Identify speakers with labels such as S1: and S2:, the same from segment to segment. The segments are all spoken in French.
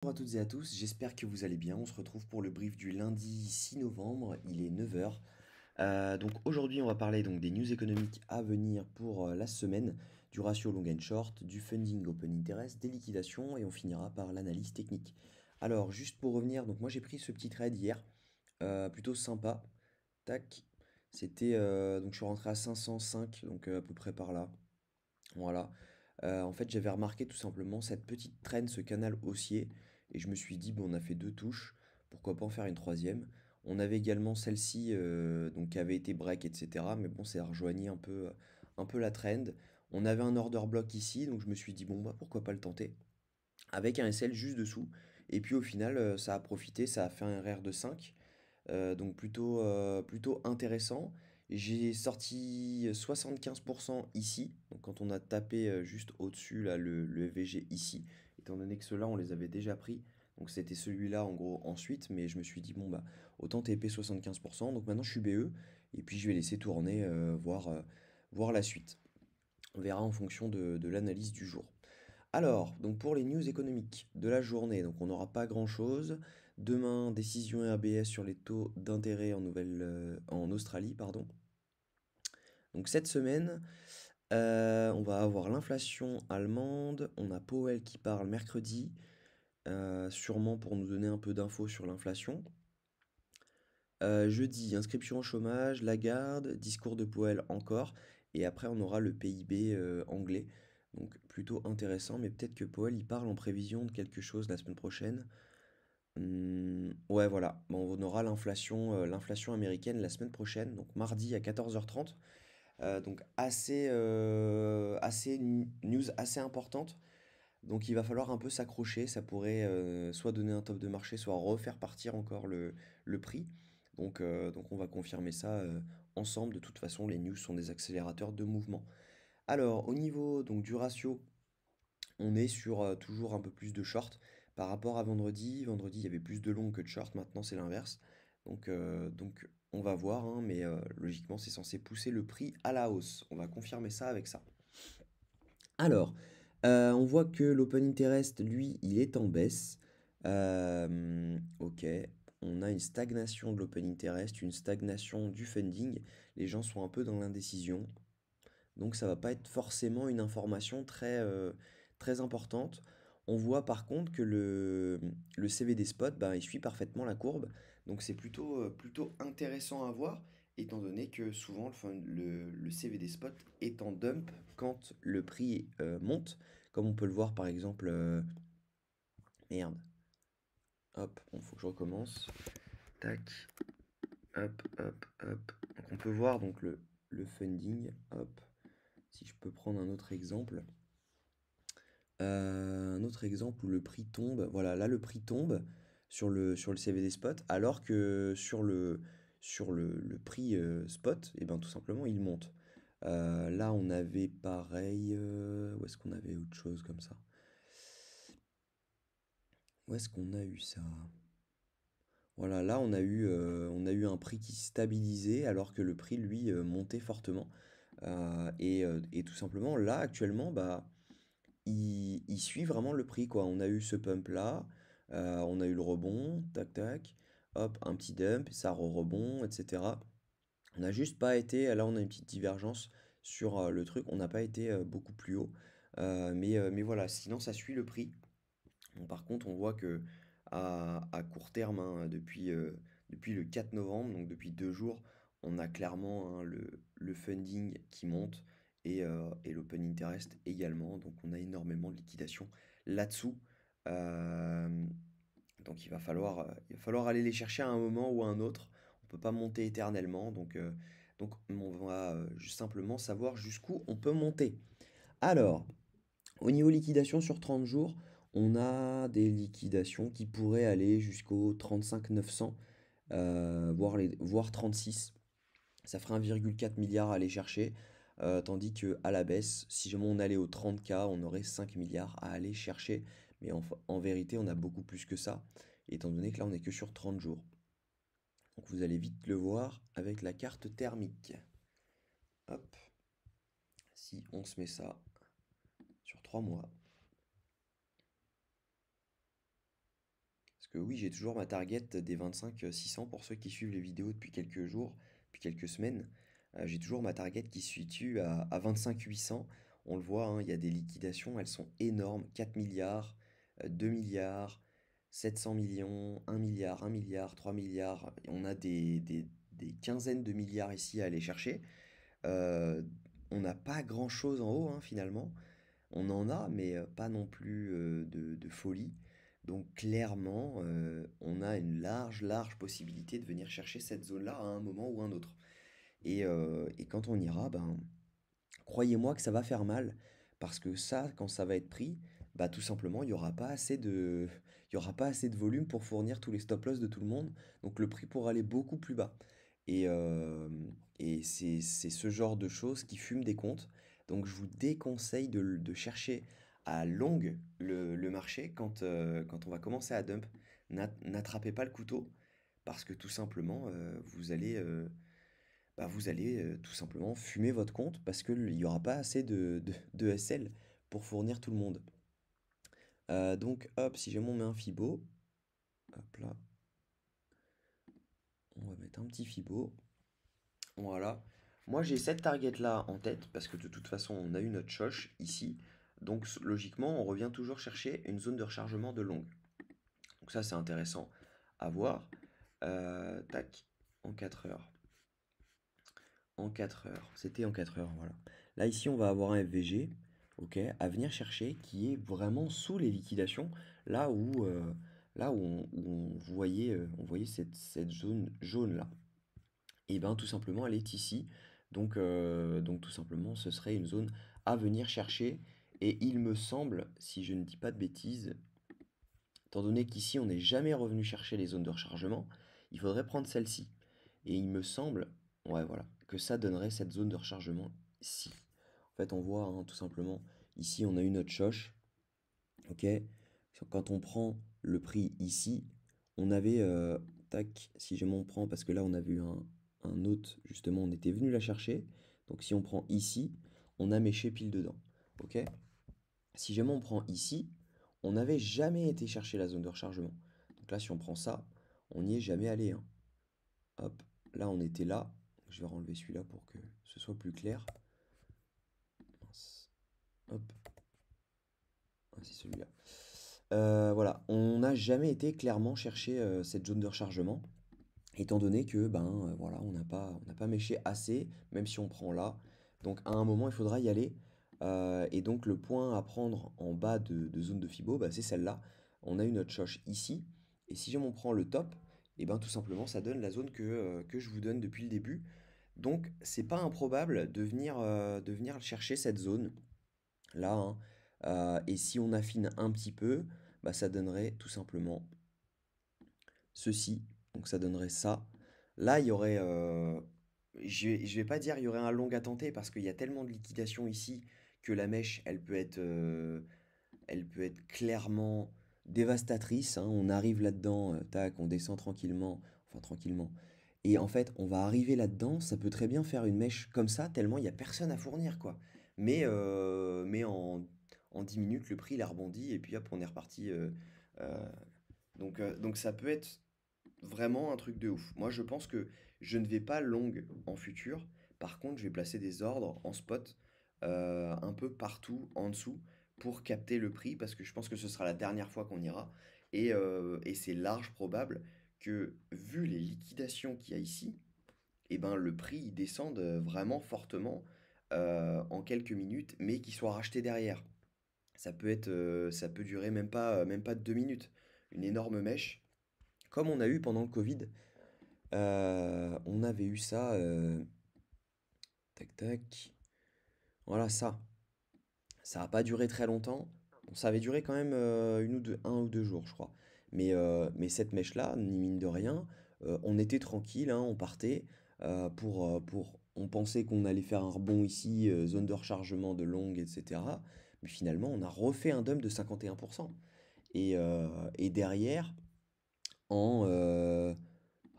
S1: Bonjour à toutes et à tous, j'espère que vous allez bien. On se retrouve pour le brief du lundi 6 novembre, il est 9 heures. Donc aujourd'hui on va parler donc des news économiques à venir pour la semaine, du ratio long and short, du funding open interest, des liquidations et on finira par l'analyse technique. Alors juste pour revenir, donc moi j'ai pris ce petit trade hier, plutôt sympa. Tac, c'était donc je suis rentré à 505, donc à peu près par là. Voilà. En fait, j'avais remarqué tout simplement cette petite traîne, ce canal haussier, et je me suis dit, bon, on a fait deux touches, pourquoi pas en faire une troisième. On avait également celle-ci, donc qui avait été break, etc. Mais bon, c'est rejoigné un peu la trend. On avait un order block ici, donc je me suis dit, bon, bah pourquoi pas le tenter, avec un SL juste dessous. Et puis au final, ça a profité, ça a fait un RR de 5. Donc plutôt intéressant. J'ai sorti 75% ici, donc quand on a tapé juste au-dessus là, le VG ici, étant donné que ceux-là on les avait déjà pris, donc c'était celui-là en gros ensuite, mais je me suis dit bon bah autant TP 75%, donc maintenant je suis BE, et puis je vais laisser tourner, voir la suite. On verra en fonction de l'analyse du jour. Alors, donc pour les news économiques de la journée, donc on n'aura pas grand-chose. Demain, décision RBS sur les taux d'intérêt en Australie, pardon. Donc cette semaine, on va avoir l'inflation allemande. On a Powell qui parle mercredi, sûrement pour nous donner un peu d'infos sur l'inflation. Jeudi, inscription au chômage, Lagarde, discours de Powell encore, et après on aura le PIB anglais. Donc plutôt intéressant, mais peut-être que Powell il parle en prévision de quelque chose la semaine prochaine. Ouais, voilà. Bon, on aura l'inflation américaine la semaine prochaine, donc mardi à 14h30. Donc news assez importante. Donc il va falloir un peu s'accrocher. Ça pourrait soit donner un top de marché, soit refaire partir encore le prix. Donc on va confirmer ça ensemble. De toute façon, les news sont des accélérateurs de mouvement. Alors, au niveau donc, du ratio, on est sur toujours un peu plus de short par rapport à vendredi. Vendredi, il y avait plus de long que de short. Maintenant, c'est l'inverse. Donc, on va voir, hein, mais logiquement, c'est censé pousser le prix à la hausse. On va confirmer ça avec ça. Alors, on voit que l'open interest, lui, il est en baisse. Ok, on a une stagnation de l'open interest, une stagnation du funding. Les gens sont un peu dans l'indécision. Donc ça va pas être forcément une information très importante. On voit par contre que le CVD spot, ben, il suit parfaitement la courbe. Donc c'est plutôt intéressant à voir, étant donné que souvent le CVD spot est en dump quand le prix monte, comme on peut le voir par exemple. Merde, hop, il faut que je recommence. Tac, hop. Donc on peut voir donc le funding, hop. Si je peux prendre un autre exemple. Un autre exemple où le prix tombe, voilà, là le prix tombe sur le CVD spot, alors que sur le prix spot, et ben tout simplement il monte. Là on avait pareil, où est-ce qu'on avait autre chose comme ça? Où est-ce qu'on a eu ça? Voilà, là on a eu un prix qui stabilisait alors que le prix lui montait fortement. Et tout simplement là actuellement, bah il suit vraiment le prix, quoi. On a eu ce pump-là, on a eu le rebond, tac tac, hop, un petit dump, ça rebond, etc. On n'a juste pas été, là on a une petite divergence sur le truc, on n'a pas été beaucoup plus haut. Mais voilà, sinon ça suit le prix. Bon, par contre, on voit que à court terme, hein, depuis le 4 novembre, donc depuis 2 jours, on a clairement hein, le funding qui monte et l'open interest également. Donc on a énormément de liquidation là-dessous. Euh, donc il va falloir aller les chercher à un moment ou à un autre. On ne peut pas monter éternellement. Donc on va simplement savoir jusqu'où on peut monter. Alors, au niveau liquidation sur 30 jours, on a des liquidations qui pourraient aller jusqu'au 35 900, voire 36. Ça ferait 1,4 milliard à aller chercher. Tandis que à la baisse, si jamais on allait au 30K, on aurait 5 milliards à aller chercher. Mais en vérité, on a beaucoup plus que ça, étant donné que là, on n'est que sur 30 jours. Donc vous allez vite le voir avec la carte thermique. Hop, si on se met ça sur 3 mois. Parce que oui, j'ai toujours ma target des 25 600 pour ceux qui suivent les vidéos depuis quelques jours, depuis quelques semaines. J'ai toujours ma target qui se situe à 25 800. On le voit, hein, il y a des liquidations, elles sont énormes. 4 milliards, 2 milliards, 700 millions, 1 milliard, 1 milliard, 3 milliards. Et on a des quinzaines de milliards ici à aller chercher. Euh, on n'a pas grand-chose en haut, hein, finalement. On en a, mais pas non plus de folie. Donc clairement, on a une large, large possibilité de venir chercher cette zone-là à un moment ou un autre. Et quand on ira, ben, croyez-moi que ça va faire mal, parce que ça, quand ça va être pris, bah tout simplement, il y aura pas assez de volume pour fournir tous les stop-loss de tout le monde, donc le prix pourra aller beaucoup plus bas. Et, euh, et c'est ce genre de choses qui fument des comptes. Donc je vous déconseille de chercher à longue le marché quand on va commencer à dump. N'attrapez pas le couteau, parce que tout simplement, vous allez tout simplement fumer votre compte parce qu'il n'y aura pas assez de SL pour fournir tout le monde. Donc hop, si jamais on met un Fibo, hop là, on va mettre un petit Fibo. Voilà. Moi j'ai cette target là en tête parce que de toute façon on a eu notre choche ici. Donc logiquement on revient toujours chercher une zone de rechargement de longue. Donc ça c'est intéressant à voir. Tac, en 4 heures. En 4 heures. C'était en 4 heures, voilà. Là, ici, on va avoir un FVG, ok, à venir chercher, qui est vraiment sous les liquidations, là où on voyait cette zone jaune-là. Et bien, tout simplement, elle est ici. Donc, tout simplement, ce serait une zone à venir chercher. Et il me semble, si je ne dis pas de bêtises, étant donné qu'ici, on n'est jamais revenu chercher les zones de rechargement, il faudrait prendre celle-ci. Et il me semble, ouais, voilà, que ça donnerait cette zone de rechargement ici. En fait, on voit, hein, tout simplement, ici, on a eu notre choche, ok? Quand on prend le prix ici, on avait, tac, si jamais on prend, parce que là, on a vu un autre, justement, on était venu la chercher. Donc, si on prend ici, on a méché pile dedans, ok? Si jamais on prend ici, on n'avait jamais été chercher la zone de rechargement. Donc là, si on prend ça, on n'y est jamais allé, hein. Hop, là on était là. Je vais renlever celui-là pour que ce soit plus clair. Mince. Hop, ah, c'est celui-là. Voilà, on n'a jamais été clairement chercher cette zone de rechargement, étant donné que voilà, on n'a pas méché assez, même si on prend là. Donc à un moment, il faudra y aller. Et donc le point à prendre en bas de zone de Fibo, bah, c'est celle-là. On a eu notre choche ici. Et si jamais on prend le top, et ben tout simplement, ça donne la zone que je vous donne depuis le début. Donc c'est pas improbable de venir chercher cette zone là, hein. Et si on affine un petit peu, bah, ça donnerait tout simplement ceci. Donc ça donnerait ça. Là, il y aurait, je vais pas dire il y aurait un long à tenter parce qu'il y a tellement de liquidation ici que la mèche, elle peut être clairement dévastatrice, hein. On arrive là-dedans, tac, on descend tranquillement, enfin tranquillement. Et en fait, on va arriver là-dedans, ça peut très bien faire une mèche comme ça, tellement il n'y a personne à fournir, quoi. Mais en 10 minutes, le prix il a rebondi et puis hop, on est reparti. Euh, donc ça peut être vraiment un truc de ouf. Moi, je pense que je ne vais pas long en futur. Par contre, je vais placer des ordres en spot un peu partout en dessous pour capter le prix parce que je pense que ce sera la dernière fois qu'on ira. Et c'est large probable que, vu les liquidations qu'il y a ici, eh ben, le prix il descende vraiment fortement en quelques minutes, mais qu'il soit racheté derrière. Ça peut durer même pas 2 minutes. Une énorme mèche, comme on a eu pendant le Covid. On avait eu ça, tac tac. Voilà ça. Ça n'a pas duré très longtemps. Bon, ça avait duré quand même 1 ou 2 jours, je crois. Mais cette mèche-là, ni mine de rien, on était tranquille, hein, on partait on pensait qu'on allait faire un rebond ici, zone de rechargement de longue, etc. Mais finalement, on a refait un dump de 51%. Et derrière, en,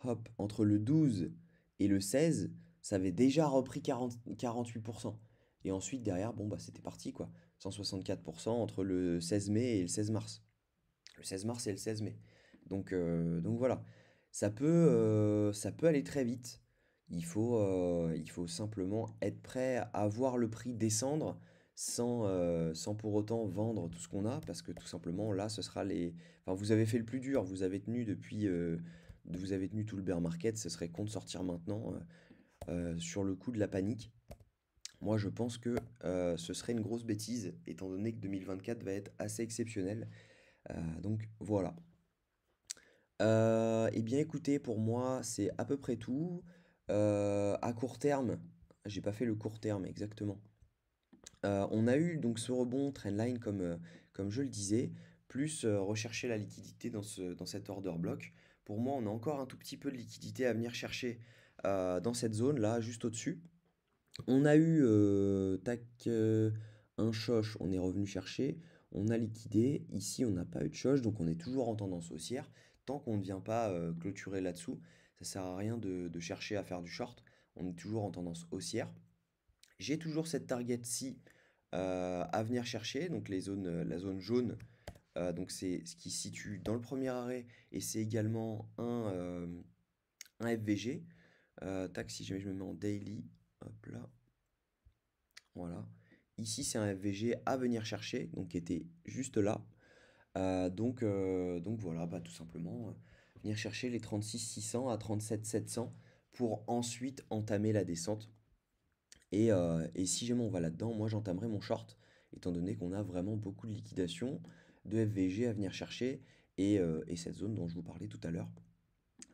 S1: hop, entre le 12 et le 16, ça avait déjà repris 48%. Et ensuite, derrière, bon, bah, c'était parti, quoi. 164% entre le 16 mai et le 16 mars. Le 16 mars et le 16 mai. Donc voilà, ça peut aller très vite. Il faut simplement être prêt à voir le prix descendre sans pour autant vendre tout ce qu'on a, parce que tout simplement là, ce sera les... Enfin, vous avez fait le plus dur, vous avez tenu tout le bear market, ce serait con de sortir maintenant sur le coup de la panique. Moi, je pense que ce serait une grosse bêtise, étant donné que 2024 va être assez exceptionnel. Donc voilà. Eh bien écoutez, pour moi, c'est à peu près tout. À court terme, j'ai pas fait le court terme exactement. On a eu donc ce rebond trendline comme je le disais, plus rechercher la liquidité dans cet order block. Pour moi, on a encore un tout petit peu de liquidité à venir chercher dans cette zone là, juste au-dessus. On a eu un choche, on est revenu chercher, on a liquidé. Ici, on n'a pas eu de choche, donc on est toujours en tendance haussière. Tant qu'on ne vient pas clôturer là-dessous, ça sert à rien de chercher à faire du short. On est toujours en tendance haussière. J'ai toujours cette target-ci à venir chercher, donc la zone jaune. Donc c'est ce qui se situe dans le premier arrêt et c'est également un FVG. Tac, si jamais je me mets en daily, hop là. Voilà. Ici, c'est un FVG à venir chercher, donc qui était juste là. Donc voilà, bah, tout simplement, venir chercher les 36 600 à 37 700 pour ensuite entamer la descente. Et si jamais on va là-dedans, moi j'entamerai mon short, étant donné qu'on a vraiment beaucoup de liquidation de FVG à venir chercher et cette zone dont je vous parlais tout à l'heure.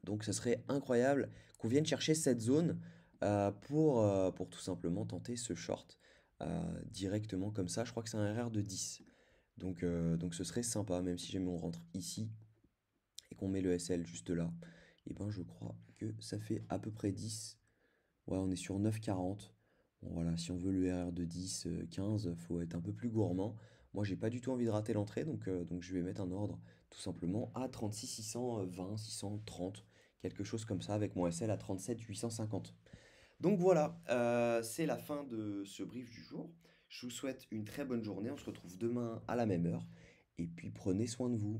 S1: Donc ça serait incroyable qu'on vienne chercher cette zone pour tout simplement tenter ce short directement comme ça. Je crois que c'est un RR de 10. Donc ce serait sympa, même si jamais on rentre ici et qu'on met le SL juste là. Et ben je crois que ça fait à peu près 10. Ouais, on est sur 9,40. Bon voilà, si on veut le RR de 10, 15, faut être un peu plus gourmand. Moi, j'ai pas du tout envie de rater l'entrée, donc je vais mettre un ordre tout simplement à 36 620, 630, quelque chose comme ça, avec mon SL à 37 850. Donc voilà, c'est la fin de ce brief du jour. Je vous souhaite une très bonne journée. On se retrouve demain à la même heure. Et puis prenez soin de vous.